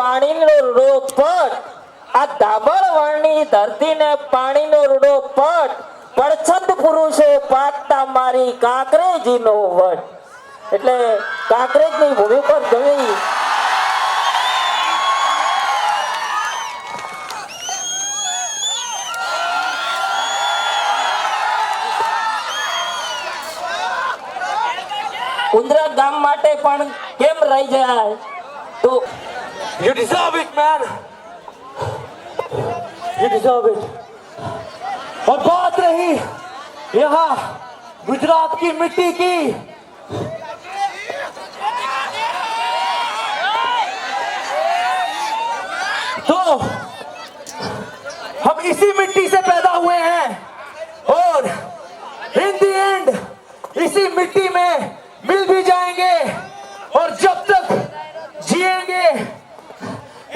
પાણીનો રૂડો પટ, આ ધાબળ વળની ધરતીને પાણીનો રૂડો પટ, પડછંદ પુરુષો પાકતા મારી કાંકરેજીનો વટ. એટલે કાંકરેજની ભૂમિ પર જમી ઉંદરા ગામ માટે પણ કેમ રહી જાય તો You deserve it, man. You deserve it. और बात रही यहाँ गुजरात की मिट्टी की, तो हम इसी मिट्टी से पैदा हुए हैं और इन दी एंड इसी मिट्टी में मिल भी जाएंगे. और जब तक जिएंगे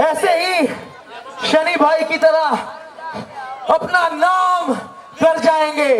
ऐसे ही शनि भाई की तरह अपना नाम कर जाएंगे.